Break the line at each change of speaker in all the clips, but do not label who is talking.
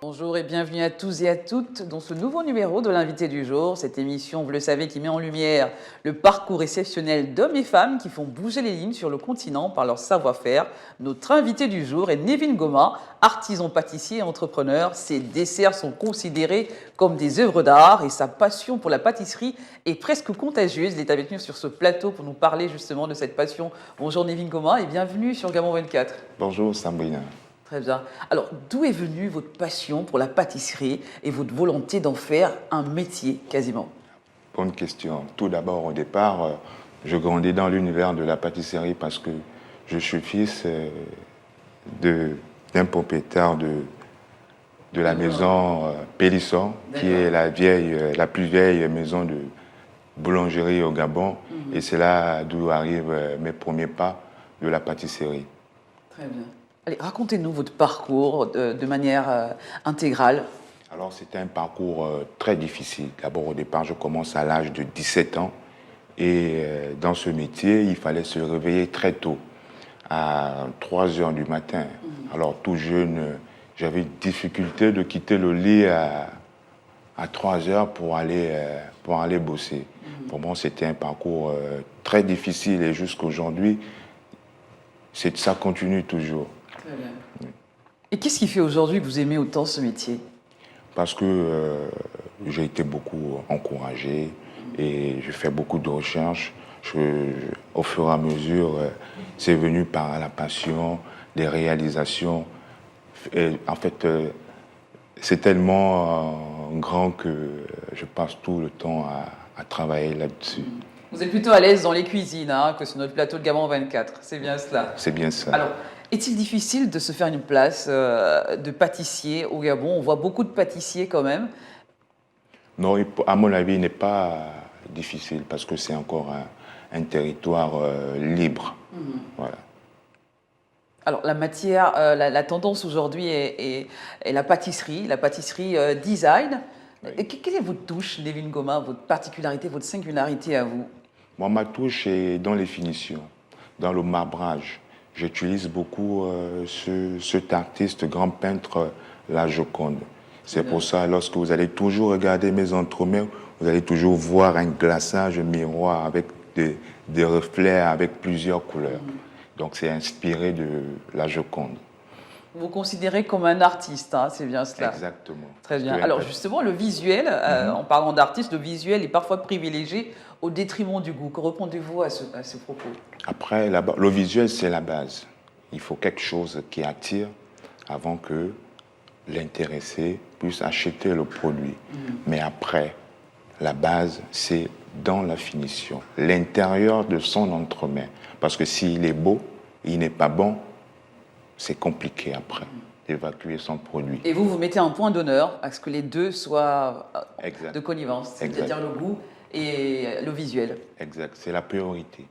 Bonjour et bienvenue à tous et à toutes dans ce nouveau numéro de l'invité du jour. Cette émission, vous le savez, qui met en lumière le parcours exceptionnel d'hommes et femmes qui font bouger les lignes sur le continent par leur savoir-faire. Notre invité du jour est Nevin Goma, artisan pâtissier et entrepreneur. Ses desserts sont considérés comme des œuvres d'art et sa passion pour la pâtisserie est presque contagieuse. Il est avec nous sur ce plateau pour nous parler justement de cette passion. Bonjour Nevin Goma et bienvenue sur Gabon 24.
Bonjour Sabrina.
Très bien. Alors, d'où est venue votre passion pour la pâtisserie et votre volonté d'en faire un métier quasiment?
Bonne question. Tout d'abord, au départ, je grandis dans l'univers de la pâtisserie parce que je suis fils d'un propriétaire de la maison Pélisson, qui est la plus vieille maison de boulangerie au Gabon. Et c'est là d'où arrivent mes premiers pas de la pâtisserie.
Très bien. Allez, racontez-nous votre parcours de manière intégrale.
Alors, c'était un parcours très difficile. D'abord, au départ, je commence à l'âge de 17 ans. Et dans ce métier, il fallait se réveiller très tôt, à 3 heures du matin. Alors, tout jeune, j'avais une difficulté de quitter le lit à 3 heures pour aller bosser. Pour moi, c'était un parcours très difficile et jusqu'aujourd'hui, ça continue toujours.
Très bien. Oui. Et qu'est-ce qui fait aujourd'hui que vous aimez autant ce métier?
Parce que j'ai été beaucoup encouragé et je fais beaucoup de recherches. Au fur et à mesure, c'est venu par la passion, des réalisations. Et en fait, c'est tellement grand que je passe tout le temps à travailler là-dessus.
Vous êtes plutôt à l'aise dans les cuisines que sur notre plateau de Gabon 24, c'est bien cela?
C'est bien ça.
Alors, est-il difficile de se faire une place de pâtissier au Gabon? On voit beaucoup de pâtissiers quand même.
Non, à mon avis, il n'est pas difficile parce que c'est encore un territoire libre. Voilà.
Alors, la matière, la tendance aujourd'hui est la pâtisserie design. Oui. Quelle est votre touche, Nevin Goma, votre particularité, votre singularité à vous?
Moi, ma touche est dans les finitions, dans le marbrage. J'utilise beaucoup cet artiste, grand peintre, la Joconde. C'est pour ça, lorsque vous allez toujours regarder mes entremets, vous allez toujours voir un glaçage miroir avec des reflets avec plusieurs couleurs. Donc, c'est inspiré de la Joconde.
Vous vous considérez comme un artiste, c'est bien cela?
Exactement.
Très bien. Alors justement, le visuel, en parlant d'artiste, le visuel est parfois privilégié au détriment du goût. Que répondez-vous à ce propos?
Après, le visuel, c'est la base. Il faut quelque chose qui attire avant que l'intéressé puisse acheter le produit. Mais après, la base, c'est dans la finition, l'intérieur de son entremet. Parce que s'il est beau, il n'est pas bon, c'est compliqué après d'évacuer son produit.
Et vous mettez un point d'honneur à ce que les deux soient de connivence, c'est-à-dire le goût et le visuel.
Exact, c'est la priorité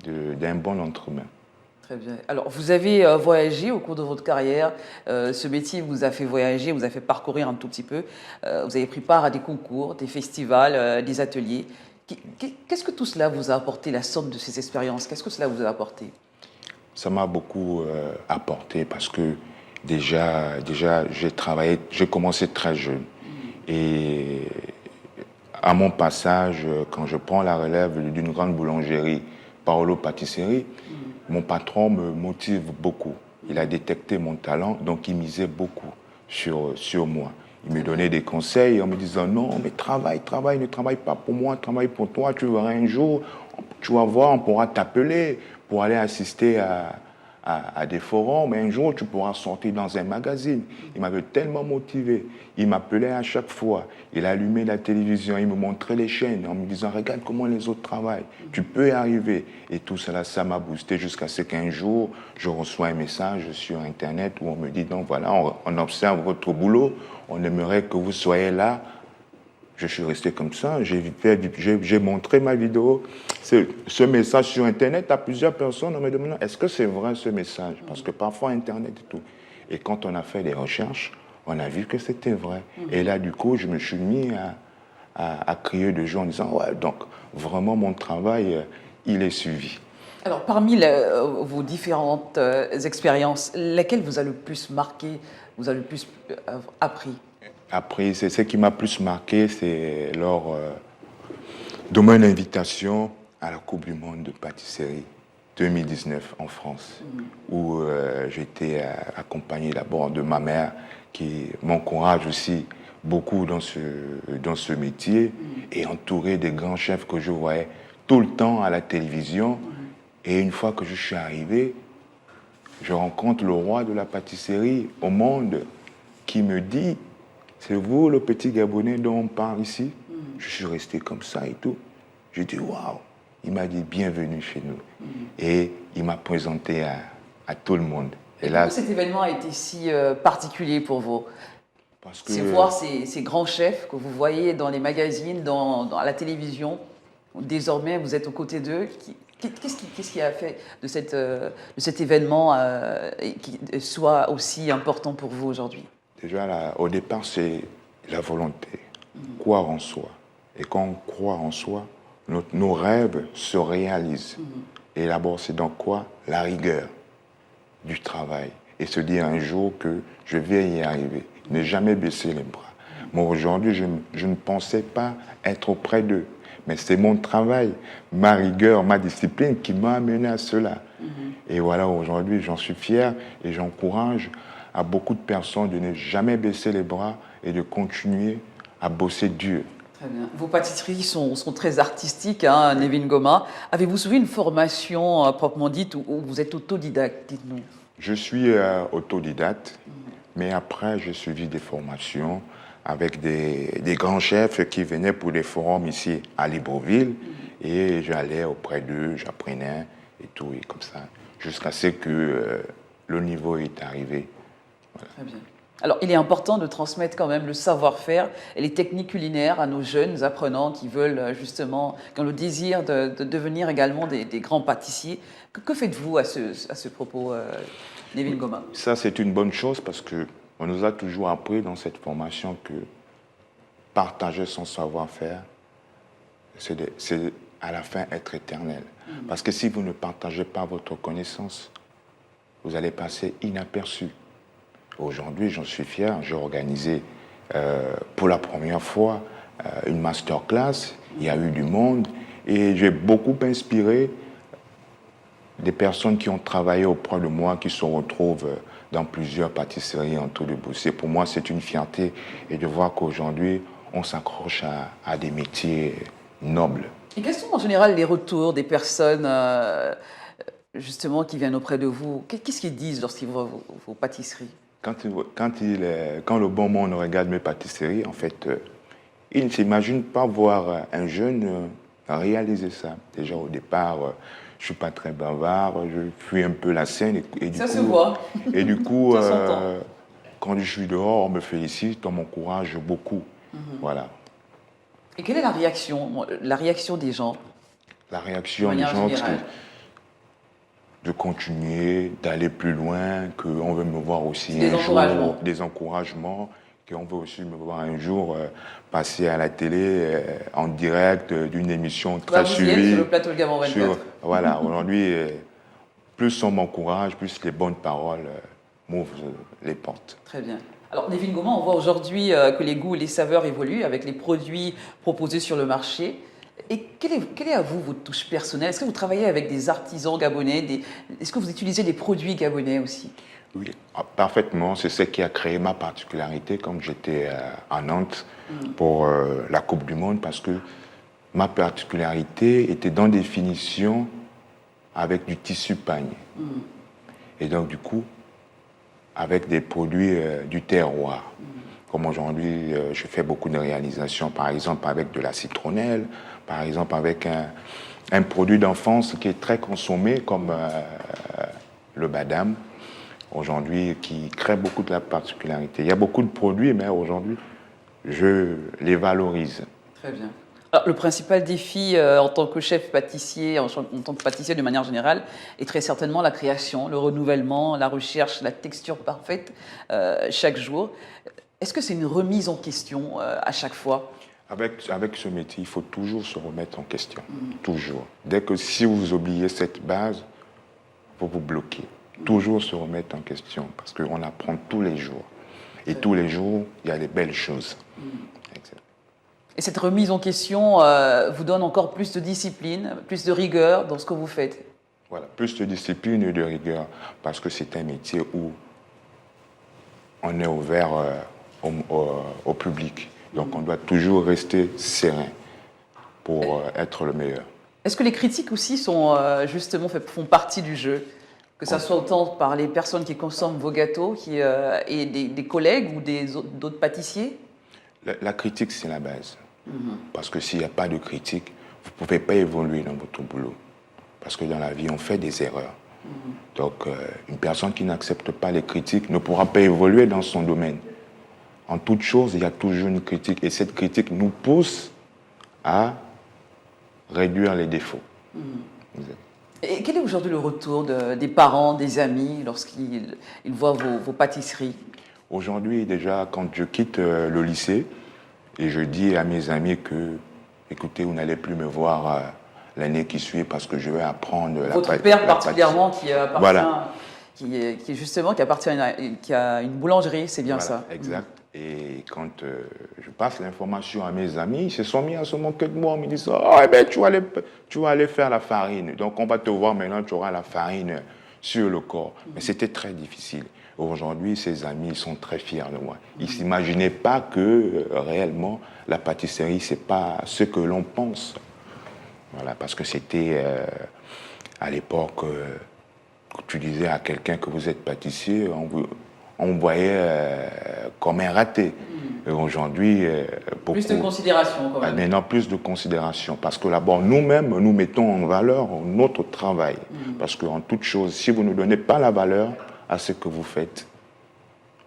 d'un bon entremet.
Très bien. Alors, vous avez voyagé au cours de votre carrière. Ce métier vous a fait voyager, vous a fait parcourir un tout petit peu. Vous avez pris part à des concours, des festivals, des ateliers. Qu'est-ce que tout cela vous a apporté, la somme de ces expériences? Qu'est-ce que cela vous a apporté?
Ça m'a beaucoup apporté parce que déjà j'ai commencé très jeune. Et à mon passage, quand je prends la relève d'une grande boulangerie, Paolo Pâtisserie, mon patron me motive beaucoup. Il a détecté mon talent, donc il misait beaucoup sur moi. Il me donnait des conseils en me disant non, mais travaille, ne travaille pas pour moi, travaille pour toi, tu verras un jour, tu vas voir, on pourra t'appeler pour aller assister à des forums, mais un jour tu pourras sortir dans un magazine. Il m'avait tellement motivé. Il m'appelait à chaque fois. Il allumait la télévision, il me montrait les chaînes en me disant regarde comment les autres travaillent, tu peux y arriver. Et tout cela, ça m'a boosté jusqu'à ce qu'un jour, je reçois un message sur Internet où on me dit donc voilà, on observe votre boulot, on aimerait que vous soyez là. Je suis resté comme ça, j'ai montré ma vidéo, ce message sur Internet à plusieurs personnes en me demandant est-ce que c'est vrai ce message? Parce que parfois Internet et tout. Et quand on a fait des recherches, on a vu que c'était vrai. Et là, du coup, je me suis mis à crier de joie en disant ouais, donc vraiment mon travail, il est suivi.
Alors, parmi vos différentes expériences, laquelle vous a le plus marqué, vous a le plus appris?
Après, c'est ce qui m'a plus marqué, c'est lors de mon invitation à la Coupe du Monde de pâtisserie 2019 en France, où j'étais accompagné d'abord de ma mère qui m'encourage aussi beaucoup dans ce métier et entouré des grands chefs que je voyais tout le temps à la télévision. Et une fois que je suis arrivé, je rencontre le roi de la pâtisserie au monde qui me dit: c'est vous le petit Gabonais dont on parle ici? Je suis resté comme ça et tout. J'ai dit waouh. Il m'a dit bienvenue chez nous. Et il m'a présenté à tout le monde.
Et là, cet événement a été si particulier pour vous?
Parce que
c'est voir ces grands chefs que vous voyez dans les magazines, à la télévision. Désormais, vous êtes aux côtés d'eux. Qu'est-ce qui a fait de cet événement qui soit aussi important pour vous aujourd'hui?
Déjà, au départ, c'est la volonté. Croire en soi. Et quand on croit en soi, nos rêves se réalisent. Et d'abord, c'est dans quoi? La rigueur du travail. Et se dire un jour que je vais y arriver. Ne jamais baisser les bras. Moi, aujourd'hui, je ne pensais pas être auprès d'eux. Mais c'est mon travail, ma rigueur, ma discipline qui m'a amené à cela. Et voilà, aujourd'hui, j'en suis fier et j'encourage à beaucoup de personnes de ne jamais baisser les bras et de continuer à bosser dur.
Très bien. Vos pâtisseries sont très artistiques, hein, Nevin Goma. Avez-vous suivi une formation proprement dite ou vous êtes autodidacte? Dites-nous.
Je suis autodidacte, mais après, j'ai suivi des formations avec des grands chefs qui venaient pour des forums ici à Libreville. Et j'allais auprès d'eux, j'apprenais et tout, et comme ça, jusqu'à ce que le niveau est arrivé. Voilà.
Très bien. Alors, il est important de transmettre quand même le savoir-faire et les techniques culinaires à nos jeunes apprenants qui veulent justement, qui ont le désir de devenir également des grands pâtissiers. Que faites-vous à ce propos, Nevin Goma?
Ça, c'est une bonne chose parce qu'on nous a toujours appris dans cette formation que partager son savoir-faire, c'est à la fin être éternel. Parce que si vous ne partagez pas votre connaissance, vous allez passer inaperçu. Aujourd'hui, j'en suis fier, j'ai organisé pour la première fois une masterclass, il y a eu du monde et j'ai beaucoup inspiré des personnes qui ont travaillé auprès de moi, qui se retrouvent dans plusieurs pâtisseries en tout de Boussé. Pour moi, c'est une fierté et de voir qu'aujourd'hui, on s'accroche à des métiers nobles.
Et quels sont en général les retours des personnes justement qui viennent auprès de vous? Qu'est-ce qu'ils disent lorsqu'ils voient vos pâtisseries?
Quand le bon monde regarde mes pâtisseries, en fait, il ne s'imagine pas voir un jeune réaliser ça. Déjà au départ, je ne suis pas très bavard, je fuis un peu la scène. Et du
ça
coup,
se voit.
Et du coup,
Ça s'entend.
quand je suis dehors, on me félicite, on m'encourage beaucoup. Voilà.
Et quelle est la réaction des gens?
La réaction
De
des
manière
gens,
générale.
de continuer, d'aller plus loin, qu'on veut me voir aussi
Des
un
encouragements.
jour, des encouragements, qu'on veut aussi me voir un jour passer à la télé en direct d'une émission très
Vous y êtes
suivie.
sur le plateau de Gabon 24.
Voilà, aujourd'hui, plus on m'encourage, plus les bonnes paroles m'ouvrent les portes.
Très bien. Alors, Nevin Goma, on voit aujourd'hui que les goûts et les saveurs évoluent avec les produits proposés sur le marché. Et quelle est à vous votre touche personnelle? Est-ce que vous travaillez avec des artisans gabonais? Est-ce que vous utilisez des produits gabonais aussi?
Oui, parfaitement. C'est ce qui a créé ma particularité comme j'étais à Nantes pour la Coupe du Monde, parce que ma particularité était dans des finitions avec du tissu pagne. Et donc, du coup, avec des produits du terroir. Comme aujourd'hui, je fais beaucoup de réalisations, par exemple avec de la citronnelle, par exemple avec un produit d'enfance qui est très consommé, comme le badam, aujourd'hui, qui crée beaucoup de la particularité. Il y a beaucoup de produits, mais aujourd'hui, je les valorise.
Très bien. Alors, le principal défi en tant que chef pâtissier, en tant que pâtissier de manière générale, est très certainement la création, le renouvellement, la recherche, la texture parfaite chaque jour. Est-ce que c'est une remise en question à chaque fois?
Avec ce métier, il faut toujours se remettre en question. Toujours. Dès que si vous oubliez cette base, vous vous bloquez. Toujours se remettre en question parce qu'on apprend tous les jours. Et tous les jours, il y a des belles choses. Exact.
Et cette remise en question vous donne encore plus de discipline, plus de rigueur dans ce que vous faites.
Voilà, plus de discipline et de rigueur parce que c'est un métier où on est ouvert au public. Donc on doit toujours rester serein pour être le meilleur.
Est-ce que les critiques aussi sont justement font partie du jeu? Que ça soit autant par les personnes qui consomment vos gâteaux et des collègues ou d'autres pâtissiers?
La critique, c'est la base. Parce que s'il n'y a pas de critique, vous ne pouvez pas évoluer dans votre boulot. Parce que dans la vie, on fait des erreurs. Donc, une personne qui n'accepte pas les critiques ne pourra pas évoluer dans son domaine. En toute chose, il y a toujours une critique. Et cette critique nous pousse à réduire les défauts.
Et quel est aujourd'hui le retour des parents, des amis, lorsqu'ils voient vos pâtisseries?
Aujourd'hui, déjà, quand je quitte le lycée, et je dis à mes amis que, écoutez, vous n'allez plus me voir l'année qui suit parce que je vais apprendre la
Votre père particulièrement qui appartient,
voilà.
qui a une boulangerie, c'est bien
Voilà,
ça.
Exact. Et quand je passe l'information à mes amis, ils se sont mis à se moquer de moi en me disant « Oh, eh ben, tu vas aller faire la farine. Donc, on va te voir maintenant, tu auras la farine sur le corps. » Mais c'était très difficile. Aujourd'hui, ces amis sont très fiers de moi. Ils ne s'imaginaient pas que réellement, la pâtisserie, ce n'est pas ce que l'on pense. Voilà, parce que c'était à l'époque, tu disais à quelqu'un que vous êtes pâtissier, on voyait comme un raté. Et aujourd'hui,
plus de considération quand même.
Maintenant, plus de considération. Parce que d'abord, nous-mêmes, nous mettons en valeur notre travail. Parce qu'en toute chose, si vous ne donnez pas la valeur à ce que vous faites,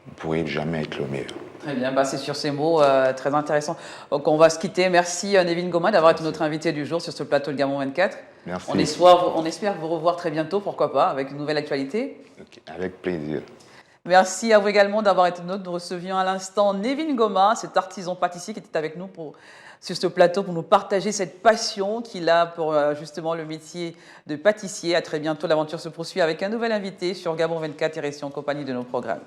vous ne pourrez jamais être le meilleur.
Très bien, c'est sur ces mots très intéressants. Donc on va se quitter. Merci Nevin Goma d'avoir été notre invité du jour sur ce plateau de Gamon 24.
Merci.
On espère vous revoir très bientôt, pourquoi pas, avec une nouvelle actualité.
Okay, avec plaisir.
Merci à vous également d'avoir été nôtre. Nous recevions à l'instant Nevin Goma, cet artisan pâtissier qui était avec nous sur ce plateau pour nous partager cette passion qu'il a pour justement le métier de pâtissier. À très bientôt, l'aventure se poursuit avec un nouvel invité sur Gabon 24 et restez en compagnie de nos programmes.